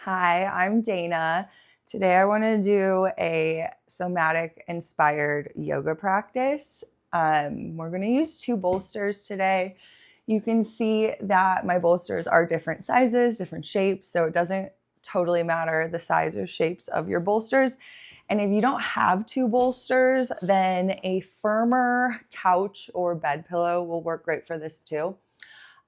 Hi, I'm Dana. Today I want to do a somatic inspired yoga practice. We're going to use two bolsters today. You can see that my bolsters are different sizes, different shapes, so it doesn't totally matter the size or shapes of your bolsters. And if you don't have two bolsters, then a firmer couch or bed pillow will work great for this too.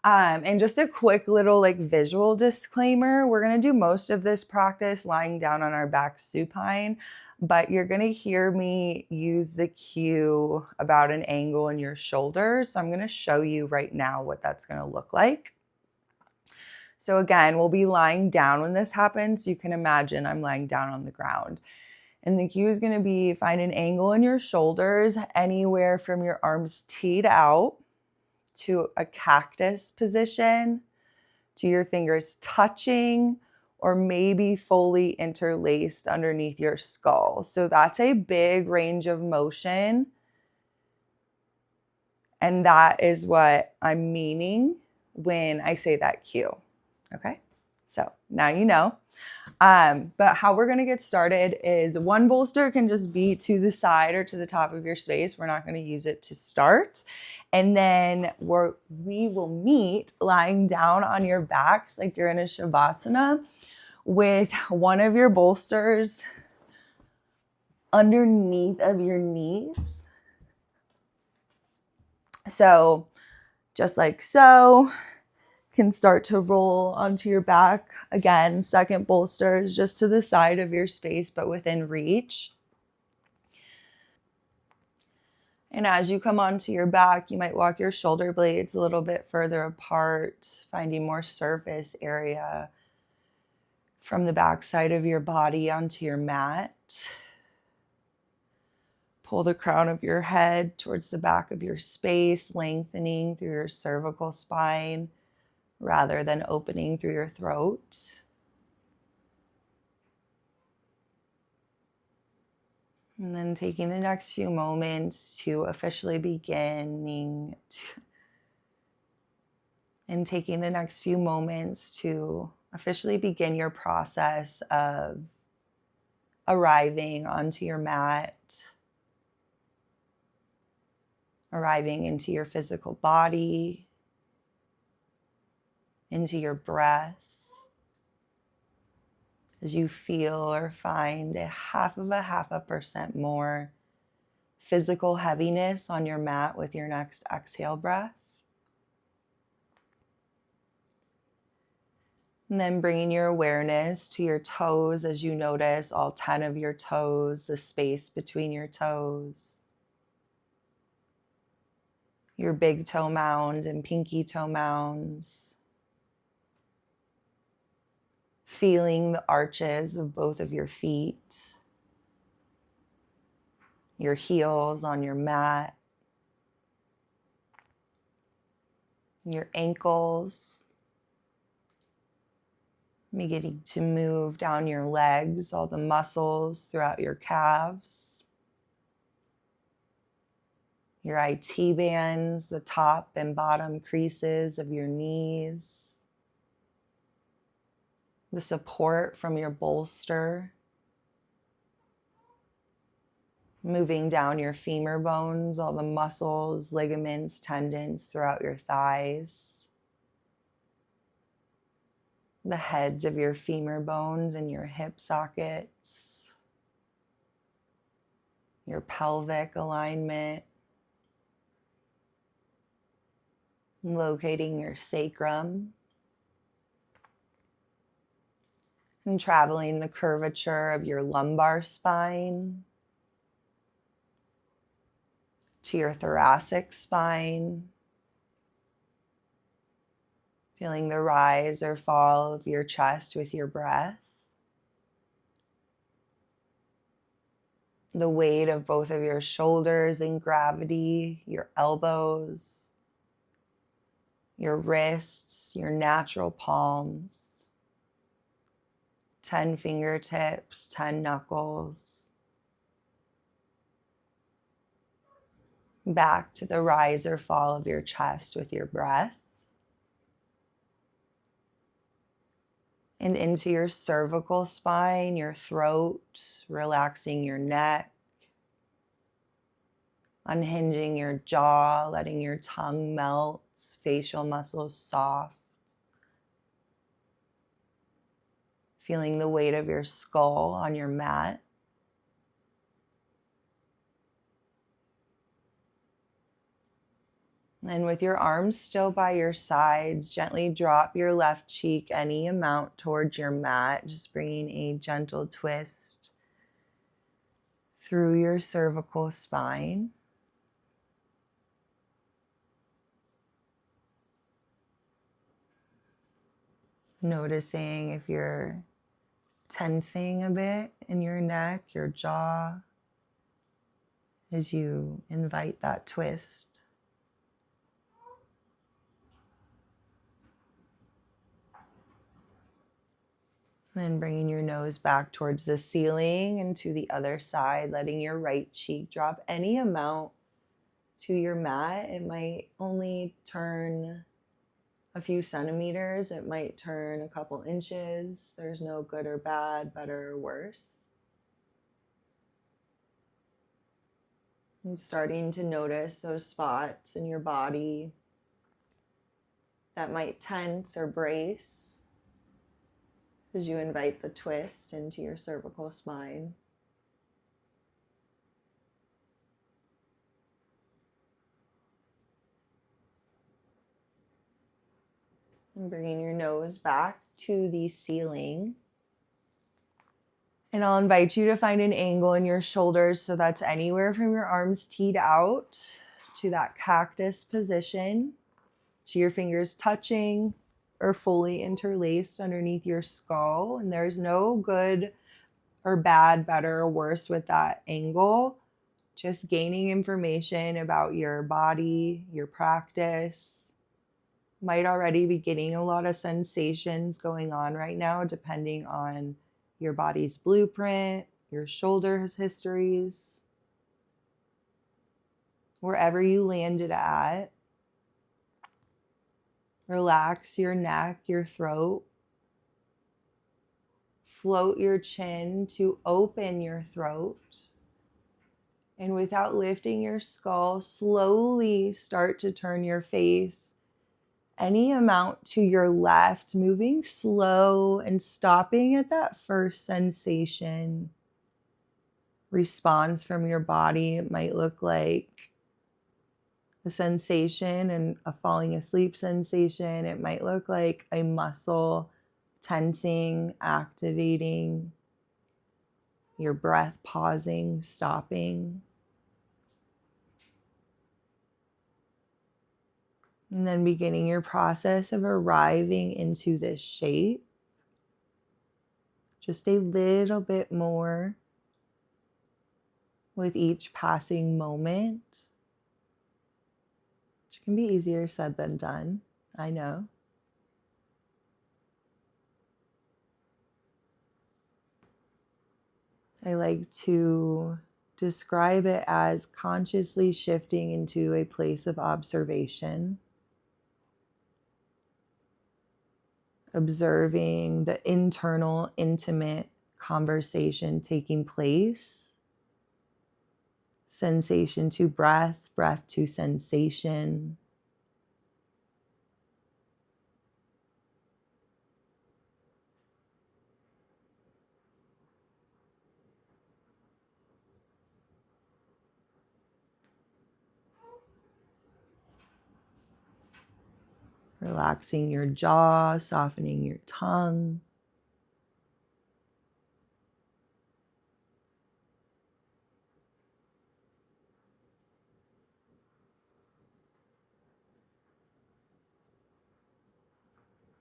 And just a quick little visual disclaimer, we're going to do most of this practice lying down on our back supine, but you're going to hear me use the cue about an angle in your shoulders. So I'm going to show you right now what that's going to look like. So again, we'll be lying down when this happens. You can imagine I'm lying down on the ground. And the cue is going to be find an angle in your shoulders anywhere from your arms teed out to a cactus position, to your fingers touching, or maybe fully interlaced underneath your skull. So that's a big range of motion. And that is what I'm meaning when I say that cue. Okay, so now you know. But how we're going to get started is one bolster can just be to the side or to the top of your space. We're not going to use it to start. And then we will meet lying down on your backs like you're in a Shavasana with one of your bolsters underneath of your knees. So just like so, can start to roll onto your back. Again, second bolster is just to the side of your space, but within reach. And as you come onto your back, you might walk your shoulder blades a little bit further apart, finding more surface area from the back side of your body onto your mat. Pull the crown of your head towards the back of your space, lengthening through your cervical spine rather than opening through your throat. And then taking the next few moments to officially begin your process of arriving onto your mat, arriving into your physical body, into your breath, as you feel or find a 0.5% more physical heaviness on your mat with your next exhale breath. And then bringing your awareness to your toes as you notice all 10 of your toes, the space between your toes, your big toe mound and pinky toe mounds. Feeling the arches of both of your feet, your heels on your mat, your ankles, beginning to move down your legs, all the muscles throughout your calves, your IT bands, the top and bottom creases of your knees, the support from your bolster, moving down your femur bones, all the muscles, ligaments, tendons throughout your thighs, the heads of your femur bones and your hip sockets, your pelvic alignment, locating your sacrum, and traveling the curvature of your lumbar spine to your thoracic spine, feeling the rise or fall of your chest with your breath, the weight of both of your shoulders in gravity, your elbows, your wrists, your natural palms, 10 fingertips, 10 knuckles, back to the rise or fall of your chest with your breath. and into your cervical spine, your throat, relaxing your neck, unhinging your jaw, letting your tongue melt, facial muscles soft, feeling the weight of your skull on your mat. And with your arms still by your sides, gently drop your left cheek any amount towards your mat, just bringing a gentle twist through your cervical spine. Noticing if you're tensing a bit in your neck, your jaw, as you invite that twist. Then bringing your nose back towards the ceiling and to the other side, letting your right cheek drop any amount to your mat. It might only turn a few centimeters. It might turn a couple inches. There's no good or bad, better or worse. And starting to notice those spots in your body that might tense or brace as you invite the twist into your cervical spine. And bringing your nose back to the ceiling. And I'll invite you to find an angle in your shoulders, so that's anywhere from your arms teed out to that cactus position, to your fingers touching or fully interlaced underneath your skull. And there's no good or bad, better or worse with that angle. Just gaining information about your body, your practice. Might already be getting a lot of sensations going on right now, depending on your body's blueprint, your shoulders histories, wherever you landed at. Relax your neck, your throat. Float your chin to open your throat. And without lifting your skull, slowly start to turn your face any amount to your left, moving slow and stopping at that first sensation. Response from your body. It might look like a sensation and a falling asleep sensation. It might look like a muscle tensing, activating, your breath pausing, stopping. And then beginning your process of arriving into this shape. Just a little bit more with each passing moment, which can be easier said than done, I know. I like to describe it as consciously shifting into a place of observation, observing the internal, intimate conversation taking place, sensation to breath, breath to sensation. Relaxing your jaw, softening your tongue.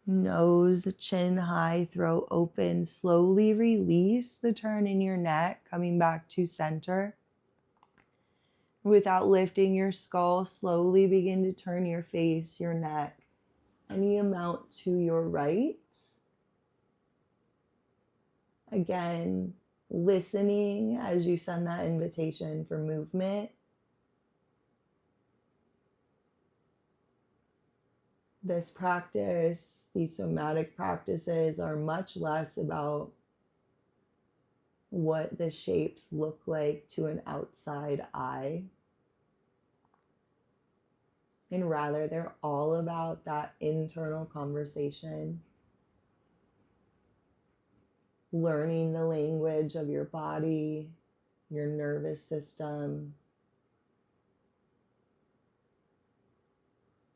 Nose, chin high, throat open. Slowly release the turn in your neck, coming back to center. Without lifting your skull, slowly begin to turn your face, your neck, any amount to your right. Again, listening as you send that invitation for movement. This practice, these somatic practices, are much less about what the shapes look like to an outside eye. And rather, they're all about that internal conversation, learning the language of your body, your nervous system,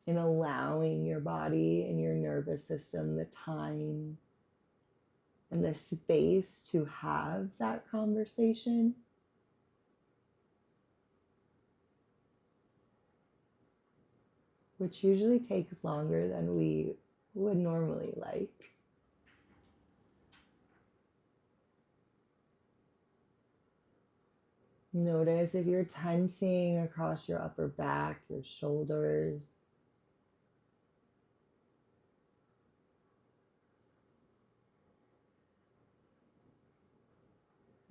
and allowing your body and your nervous system the time and the space to have that conversation. Which usually takes longer than we would normally like. Notice if you're tensing across your upper back, your shoulders.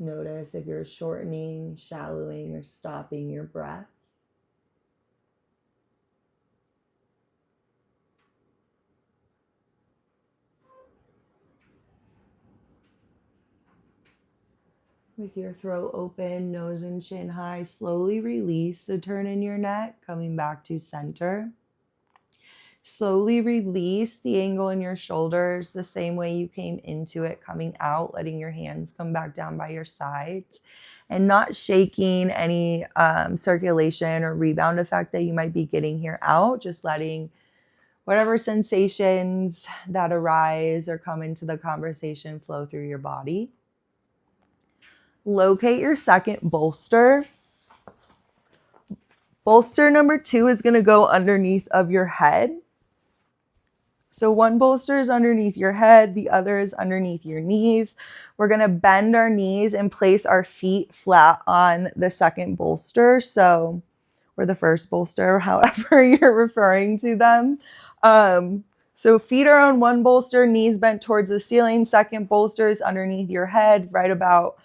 Notice if you're shortening, shallowing, or stopping your breath. With your throat open, nose and chin high, slowly release the turn in your neck, coming back to center. Slowly release the angle in your shoulders the same way you came into it, coming out, letting your hands come back down by your sides, and not shaking any circulation or rebound effect that you might be getting here out, just letting whatever sensations that arise or come into the conversation flow through your body. Locate your second bolster. Bolster number 2 is going to go underneath of your head. So one bolster is underneath your head, the other is underneath your knees. We're going to bend our knees and place our feet flat on the second bolster. So, or the first bolster, however you're referring to them. So feet are on one bolster, knees bent towards the ceiling. Second bolster is underneath your head, right about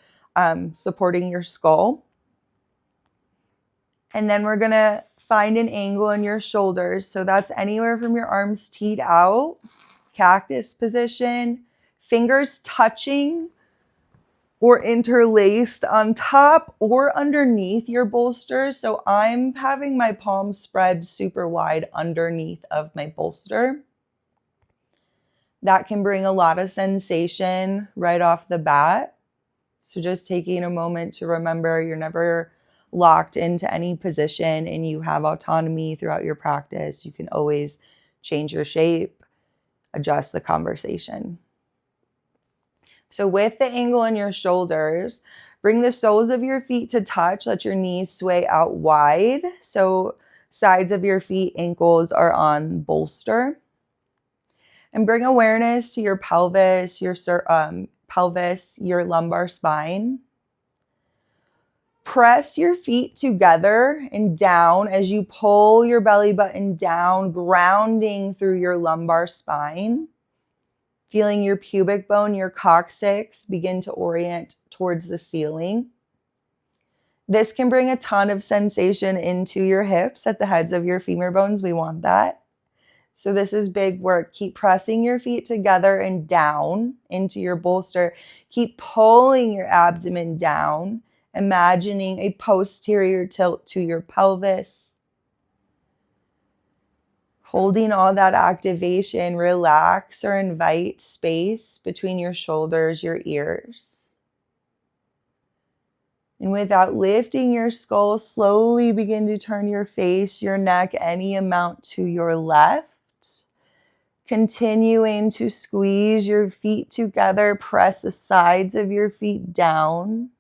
supporting your skull. And then we're going to find an angle in your shoulders. So that's anywhere from your arms teed out, cactus position, fingers touching or interlaced on top or underneath your bolster. So I'm having my palms spread super wide underneath of my bolster. That can bring a lot of sensation right off the bat. So just taking a moment to remember you're never locked into any position and you have autonomy throughout your practice. You can always change your shape, adjust the conversation. So with the angle in your shoulders, bring the soles of your feet to touch. Let your knees sway out wide. So sides of your feet, ankles are on bolster. And bring awareness to your pelvis, your lumbar spine. Press your feet together and down as you pull your belly button down, grounding through your lumbar spine. Feeling your pubic bone, your coccyx begin to orient towards the ceiling. This can bring a ton of sensation into your hips at the heads of your femur bones. We want that. So this is big work. Keep pressing your feet together and down into your bolster. Keep pulling your abdomen down, imagining a posterior tilt to your pelvis. Holding all that activation, relax or invite space between your shoulders, your ears. And without lifting your skull, slowly begin to turn your face, your neck, any amount to your left. Continuing to squeeze your feet together, press the sides of your feet down.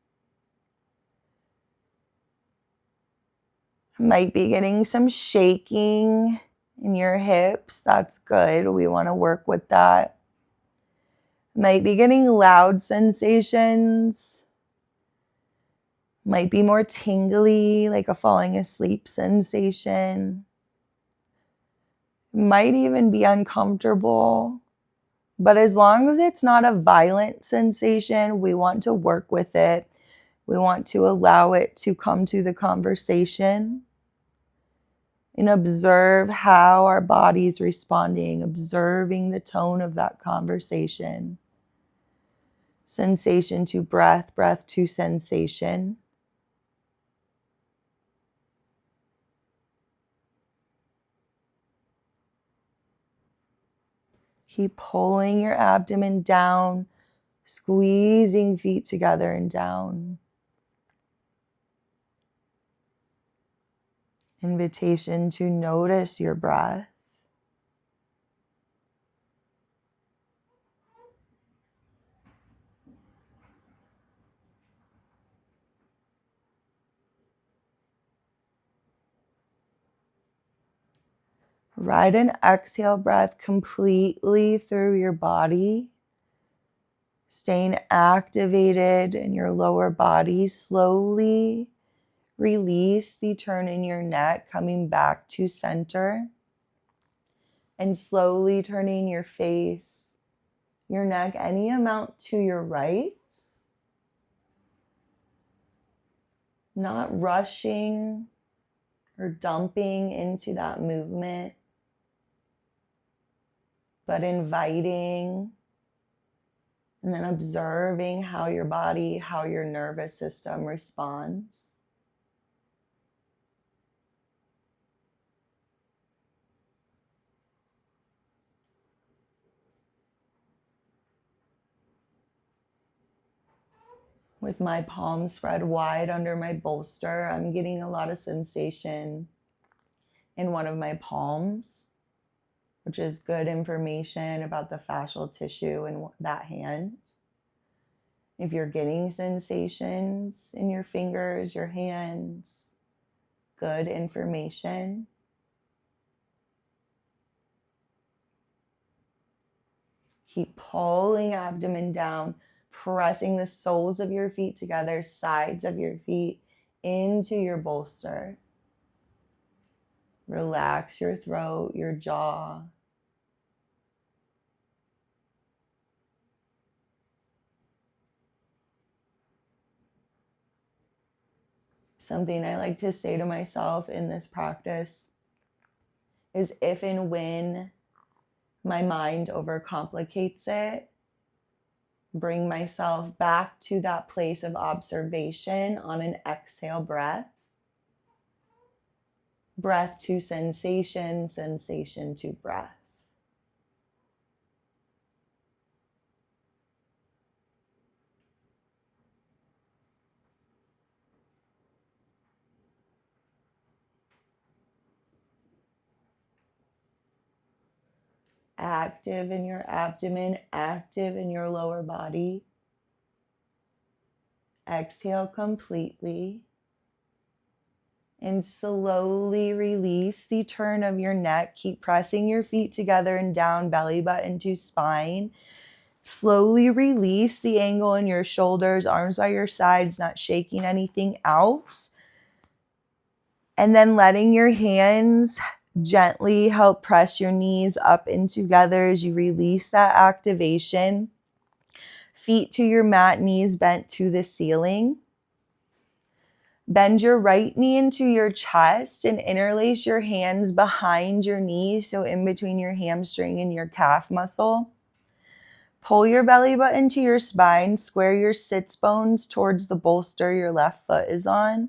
Might be getting some shaking in your hips. That's good. We want to work with that. Might be getting loud sensations. Might be more tingly, like a falling asleep sensation. Might even be uncomfortable. But as long as it's not a violent sensation, we want to work with it. We want to allow it to come to the conversation. And observe how our body's responding, observing the tone of that conversation. Sensation to breath, breath to sensation. Keep pulling your abdomen down, squeezing feet together and down. Invitation to notice your breath. Ride an exhale breath completely through your body, staying activated in your lower body. Slowly release the turn in your neck, coming back to center, and slowly turning your face, your neck, any amount to your right. Not rushing or dumping into that movement, but inviting and then observing how your body, how your nervous system responds. With my palms spread wide under my bolster, I'm getting a lot of sensation in one of my palms, which is good information about the fascial tissue in that hand. If you're getting sensations in your fingers, your hands, good information. Keep pulling abdomen down, pressing the soles of your feet together, sides of your feet into your bolster. Relax your throat, your jaw. Something I like to say to myself in this practice is if and when my mind overcomplicates it, bring myself back to that place of observation on an exhale breath. Breath to sensation, sensation to breath. Active in your abdomen, active in your lower body. Exhale completely. And slowly release the turn of your neck. Keep pressing your feet together and down, belly button to spine. Slowly release the angle in your shoulders, arms by your sides, not shaking anything out. And then letting your hands gently help press your knees up and together as you release that activation. Feet to your mat, knees bent to the ceiling. Bend your right knee into your chest and interlace your hands behind your knees, so in between your hamstring and your calf muscle. Pull your belly button to your spine, square your sits bones towards the bolster your left foot is on.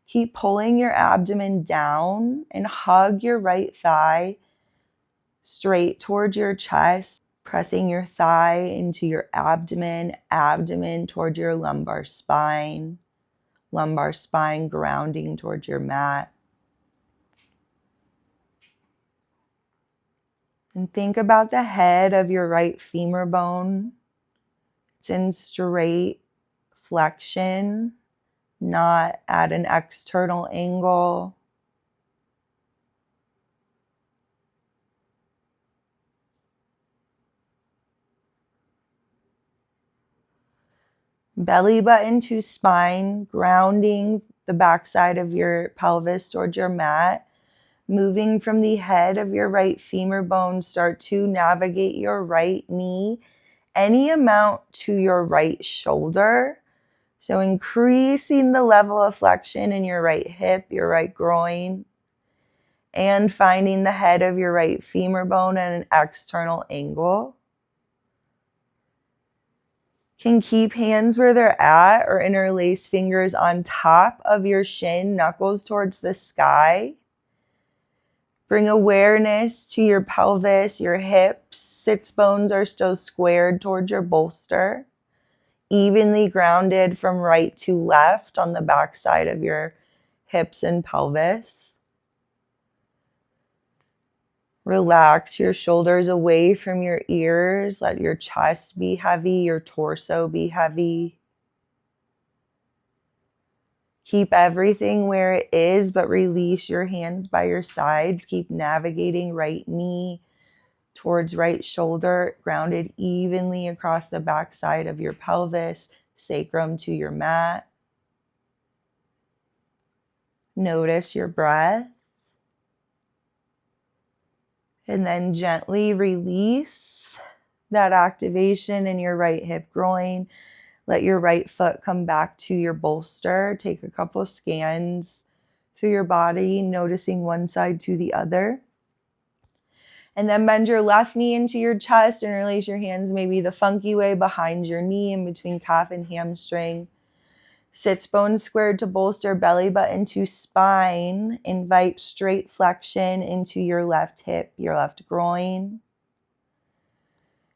Keep pulling your abdomen down and hug your right thigh straight towards your chest, pressing your thigh into your abdomen, abdomen toward your lumbar spine grounding towards your mat. And think about the head of your right femur bone. It's in straight flexion, not at an external angle. Belly button to spine, grounding the backside of your pelvis towards your mat. Moving from the head of your right femur bone, start to navigate your right knee any amount to your right shoulder. So increasing the level of flexion in your right hip, your right groin. and finding the head of your right femur bone at an external angle. Can keep hands where they're at or interlace fingers on top of your shin, knuckles towards the sky. Bring awareness to your pelvis, your hips. Sits bones are still squared towards your bolster. Evenly grounded from right to left on the back side of your hips and pelvis. Relax your shoulders away from your ears. Let your chest be heavy, your torso be heavy. Keep everything where it is, but release your hands by your sides. Keep navigating right knee towards right shoulder, grounded evenly across the back side of your pelvis, sacrum to your mat. Notice your breath. And then gently release that activation in your right hip groin. Let your right foot come back to your bolster. Take a couple scans through your body, noticing one side to the other. And then bend your left knee into your chest and release your hands maybe the funky way behind your knee in between calf and hamstring. Sits bones squared to bolster, belly button to spine. Invite straight flexion into your left hip, your left groin.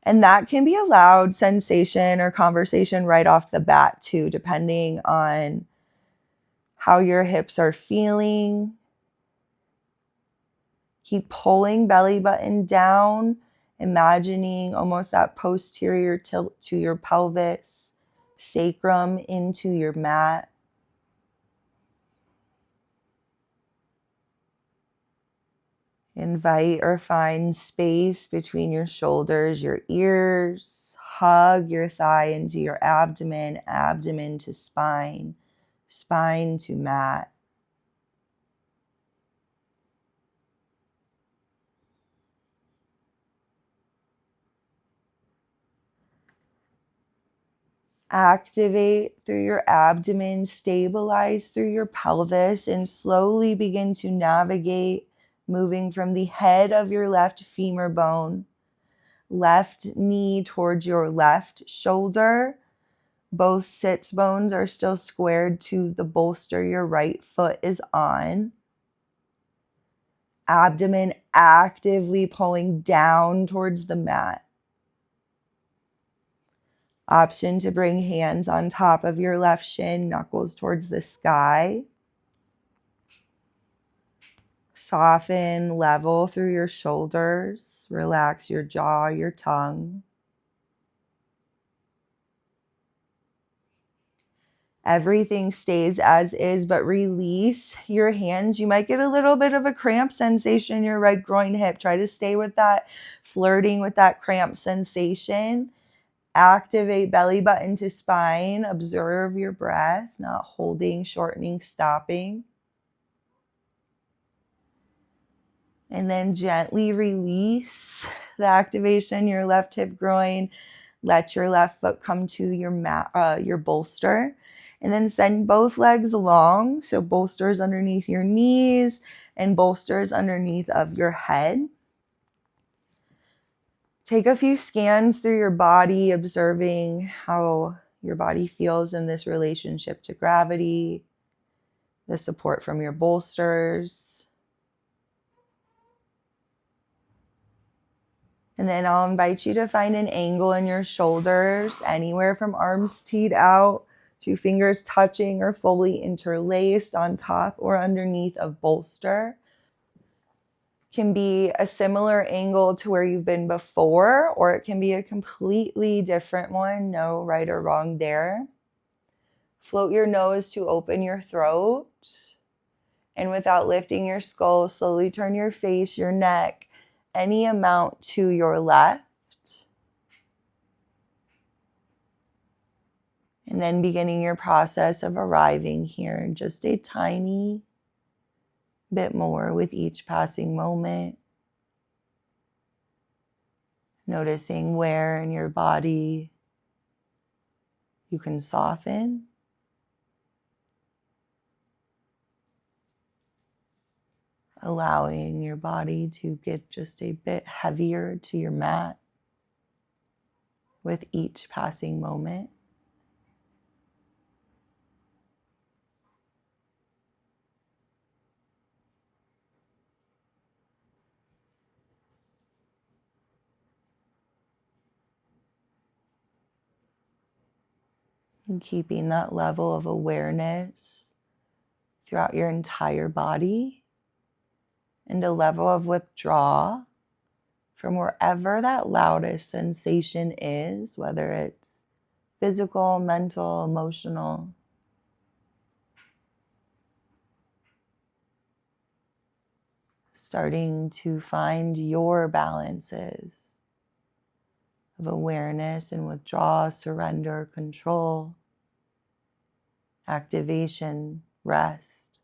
And that can be a loud sensation or conversation right off the bat too, depending on how your hips are feeling. Keep pulling belly button down, imagining almost that posterior tilt to your pelvis, sacrum into your mat. Invite or find space between your shoulders, your ears. Hug your thigh into your abdomen, abdomen to spine, spine to mat. Activate through your abdomen, stabilize through your pelvis, and slowly begin to navigate, moving from the head of your left femur bone, left knee towards your left shoulder. Both sits bones are still squared to the bolster your right foot is on. Abdomen actively pulling down towards the mat. Option to bring hands on top of your left shin, knuckles towards the sky. Soften, level through your shoulders. Relax your jaw, your tongue. Everything stays as is, but release your hands. You might get a little bit of a cramp sensation in your right groin hip. Try to stay with that, flirting with that cramp sensation. Activate belly button to spine. Observe your breath, not holding, shortening, stopping. And then gently release the activation, your left hip groin. Let your left foot come to your mat, your bolster. And then send both legs along. So bolsters underneath your knees and bolsters underneath of your head. Take a few scans through your body, observing how your body feels in this relationship to gravity, the support from your bolsters. And then I'll invite you to find an angle in your shoulders, anywhere from arms teed out to fingers touching or fully interlaced on top or underneath of bolster. Can be a similar angle to where you've been before, or it can be a completely different one. No right or wrong there. Float your nose to open your throat. And without lifting your skull, slowly turn your face, your neck, any amount to your left. And then beginning your process of arriving here, just a tiny bit more with each passing moment. Noticing where in your body you can soften. allowing your body to get just a bit heavier to your mat with each passing moment. And keeping that level of awareness throughout your entire body and a level of withdrawal from wherever that loudest sensation is, whether it's physical, mental, emotional. Starting to find your balances of awareness and withdrawal, surrender, control, activation, rest.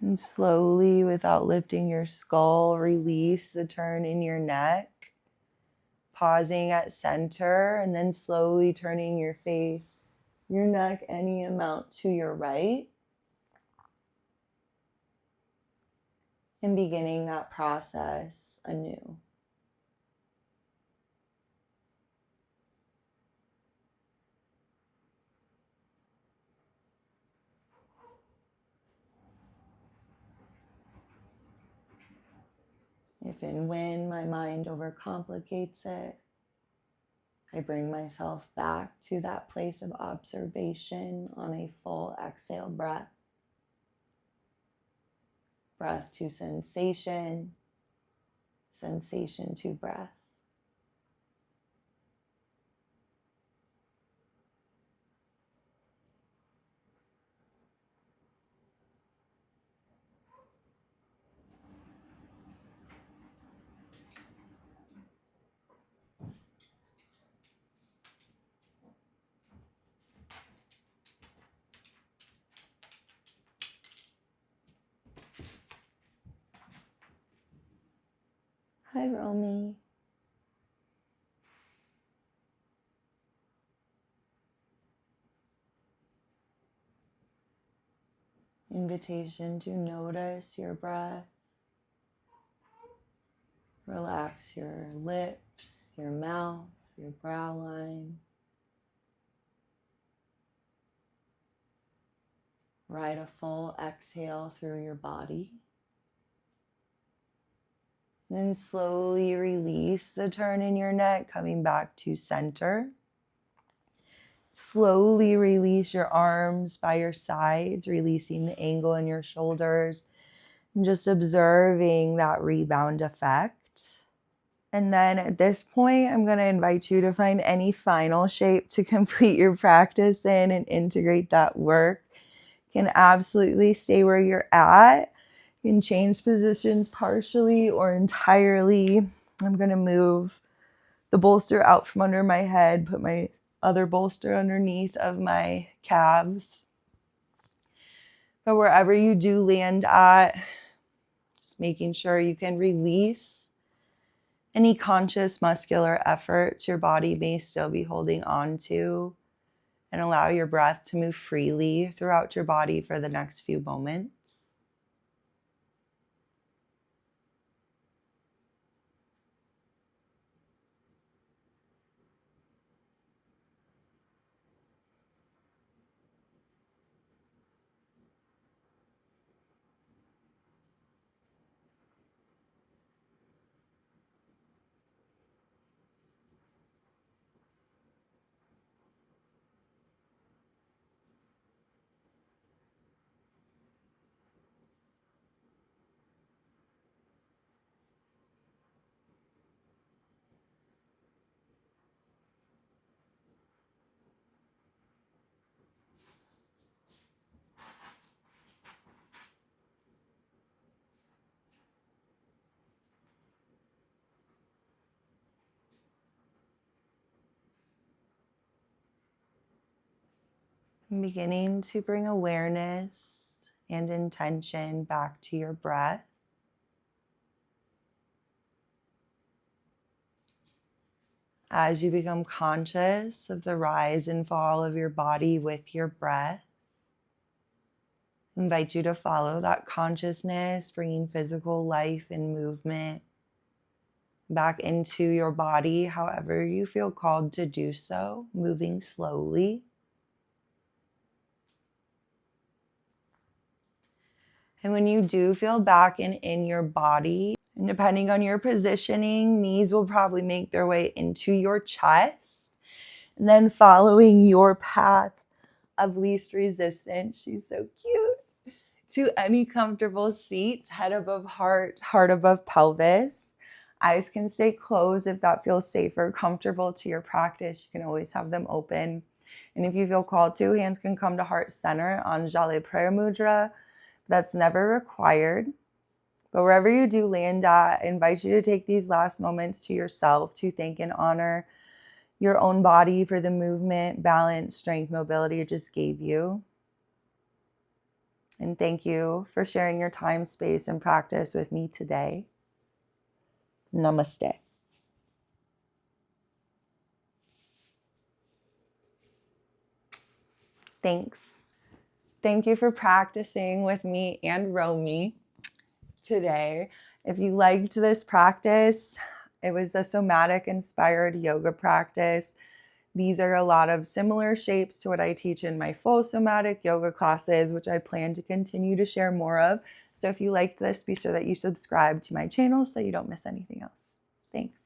And slowly, without lifting your skull, release the turn in your neck, pausing at center, and then slowly turning your face, your neck, any amount to your right, and beginning that process anew. If and when my mind overcomplicates it, I bring myself back to that place of observation on a full exhale breath. Breath to sensation, sensation to breath. Hi, Romy. Invitation to notice your breath. Relax your lips, your mouth, your brow line. Ride a full exhale through your body. Then slowly release the turn in your neck, coming back to center. Slowly release your arms by your sides, releasing the angle in your shoulders, and just observing that rebound effect. And then at this point, I'm going to invite you to find any final shape to complete your practice in and integrate that work. You can absolutely stay where you're at. You can change positions partially or entirely. I'm going to move the bolster out from under my head, put my other bolster underneath of my calves. But wherever you do land at, just making sure you can release any conscious muscular efforts your body may still be holding on to, and allow your breath to move freely throughout your body for the next few moments. I'm beginning to bring awareness and intention back to your breath. As you become conscious of the rise and fall of your body with your breath, I invite you to follow that consciousness, bringing physical life and movement back into your body, however you feel called to do so, moving slowly. And when you do feel back and in your body, and depending on your positioning, knees will probably make their way into your chest. And then following your path of least resistance, she's so cute, to any comfortable seat, head above heart, heart above pelvis. Eyes can stay closed if that feels safer, comfortable to your practice. You can always have them open. And if you feel called to, hands can come to heart center, Anjali Prayer Mudra. That's never required. But wherever you do land at, I invite you to take these last moments to yourself to thank and honor your own body for the movement, balance, strength, mobility it just gave you. And thank you for sharing your time, space, and practice with me today. Namaste. Thanks. Thank you for practicing with me and Romy today. If you liked this practice, it was a somatic inspired yoga practice. These are a lot of similar shapes to what I teach in my full somatic yoga classes, which I plan to continue to share more of. So if you liked this, be sure that you subscribe to my channel so that you don't miss anything else. Thanks.